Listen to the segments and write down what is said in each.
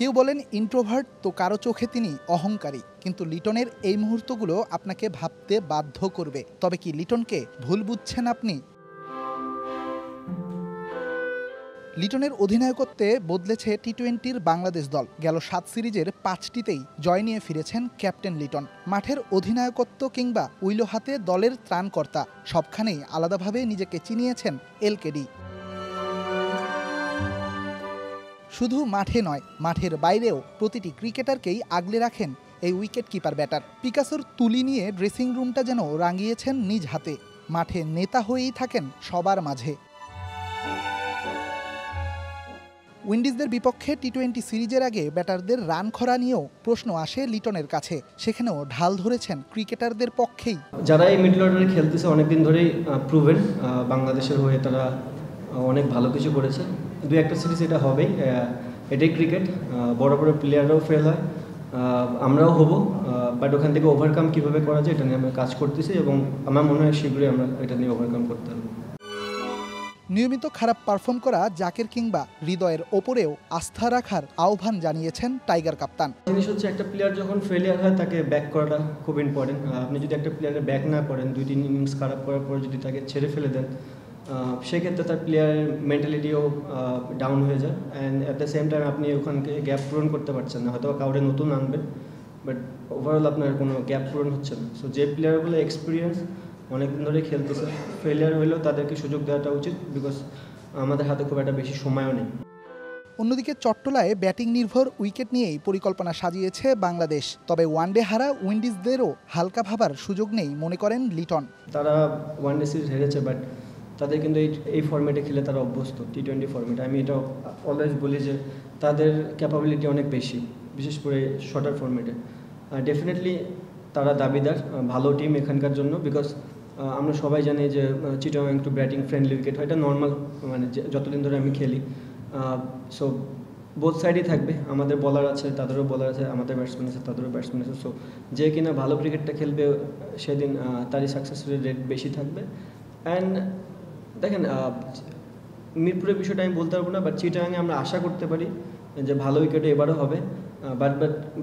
কেউ বলেন ইন্ট্রোভার্ট, তো কারো চোখে তিনি অহংকারী। কিন্তু লিটনের এই মুহূর্তগুলো আপনাকে ভাবতে বাধ্য করবে। তবে কি লিটনকে ভুল বুঝছেন আপনি? লিটনের অধিনায়কত্বে বদলেছে টি-20-র বাংলাদেশ দল। গেল ৭ সিরিজের ৫টিতেই জয় নিয়ে ফিরেছেন ক্যাপ্টেন লিটন। মাঠের অধিনায়কত্ব কিংবা উইলো হাতে দলের ত্রাণকর্তা, সবখানেই আলাদাভাবে নিজেকে চিনিয়েছেন এলকেডি। শুধু মাঠে নয়, মাঠের বাইরেও প্রতিটি ক্রিকেটারকেই আগলে রাখেন এই উইকেট কিপার ব্যাটার। পিকাসোর তুলি নিয়ে ড্রেসিং রুমটা যেন রাঙিয়েছেন নিজ হাতে। মাঠে নেতা হয়েই থাকেন সবার মাঝে। উইন্ডিজদের বিপক্ষে টি-20 সিরিজের আগে ব্যাটারদের রান খরা নিয়েও প্রশ্ন আসে লিটনের কাছে। সেখানেও ঢাল ধরেছেন ক্রিকেটারদের পক্ষেই। যারা এই মিডল অর্ডারে খেলতেছে অনেকদিন ধরেই প্রুভেন, বাংলাদেশের হয়ে তারা অনেক ভালো কিছু করেছে। দু একটা সিরিজ এটা হবেই, এটাই ক্রিকেট। বড় বড় প্লেয়াররাও ফেল হয়, আমরাও হব, বাট ওখান থেকে ওভারকাম কীভাবে করা যায় এটা নিয়ে আমরা কাজ করতেছি এবং আমার মনে হয় শীঘ্রই আমরা এটা নিয়ে ওভারকাম করতে পারবো। নিয়মিত খারাপ পারফর্ম করা জাকের কিংবা হৃদয়ের ওপরেও আস্থা রাখার আহ্বান জানিয়েছেন টাইগার কাপ্তান। জিনিস হচ্ছে, একটা প্লেয়ার যখন ফেলিয়ার হয় তাকে ব্যাক করাটা খুব ইম্পর্টেন্ট। আপনি যদি একটা প্লেয়ারের ব্যাক না করেন, 2-3 ইনিংস খারাপ করার পর যদি তাকে ছেড়ে ফেলে দেন, সেক্ষেত্রে তার প্লেয়ারের মেন্টালিটিও ডাউন হয়ে যায়। And at the same time আপনি ওখানকে গ্যাপ পূরণ করতে পারছেন না। হয়তো কাউরে নতুন আনবেন, বাট ওভারঅল আপনার কোনো গ্যাপ পূরণ হচ্ছে না। সো যে প্লেয়ারগুলো এক্সপিরিয়েন্স অনেকদিন ধরে খেলতেছে, ফেলিয়ার হলেও তাদেরকে সুযোগ দেওয়াটা উচিত, বিকজ আমাদের হাতে খুব একটা বেশি সময়ও নেই। অন্যদিকে চট্টলায় ব্যাটিং নির্ভর উইকেট নিয়েই পরিকল্পনা সাজিয়েছে বাংলাদেশ। তবে ওয়ানডে হারা উইন্ডিজদেরও হালকা ভাবার সুযোগ নেই মনে করেন লিটন। তারা ওয়ানডে সিরিজ হেরেছে, বাট তাদের কিন্তু এই ফর্মেটে খেলে তারা অভ্যস্ত, টি-20 ফর্মেটে। আমি এটা অলওয়েজ বলি যে তাদের ক্যাপাবিলিটি অনেক বেশি, বিশেষ করে শর্টার ফর্মেটে। ডেফিনেটলি তারা দাবিদার, ভালো টিম এখানকার জন্য, বিকজ আমরা সবাই জানি যে চিটাগং একটু ব্যাটিং ফ্রেন্ডলি উইকেট হয়, এটা নর্মাল, মানে যতদিন ধরে আমি খেলি। সো বোথ সাইডই থাকবে, আমাদের বলার আছে, তাদেরও বলার আছে, আমাদের ব্যাটসম্যান আছে, তাদেরও ব্যাটসম্যান আছে। সো যে কিনা ভালো ক্রিকেটটা খেলবে সেদিন তারই সাকসেস রেট বেশি থাকবে। অ্যান্ড দেখেন, মিরপুরের বিষয়টা আমি বলতে পারবো না, বাট চিটাগাংয়ে আমরা আশা করতে পারি যে ভালো উইকেটে এবারও হবে।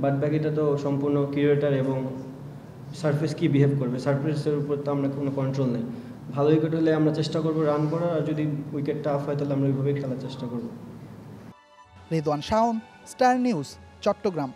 বাট বাকিটা তো সম্পূর্ণ ক্রিকেটার এবং সারফেস কি বিহেভ করবে, সারফেসের উপর তো আমরা কোনো কন্ট্রোল নেই। ভালো উইকেট হলে আমরা চেষ্টা করবো রান করার, আর যদি উইকেট টাফ হয় তাহলে আমরা ওইভাবেই খেলার চেষ্টা করবো। Redwan Shaon, Star News, Chittagong.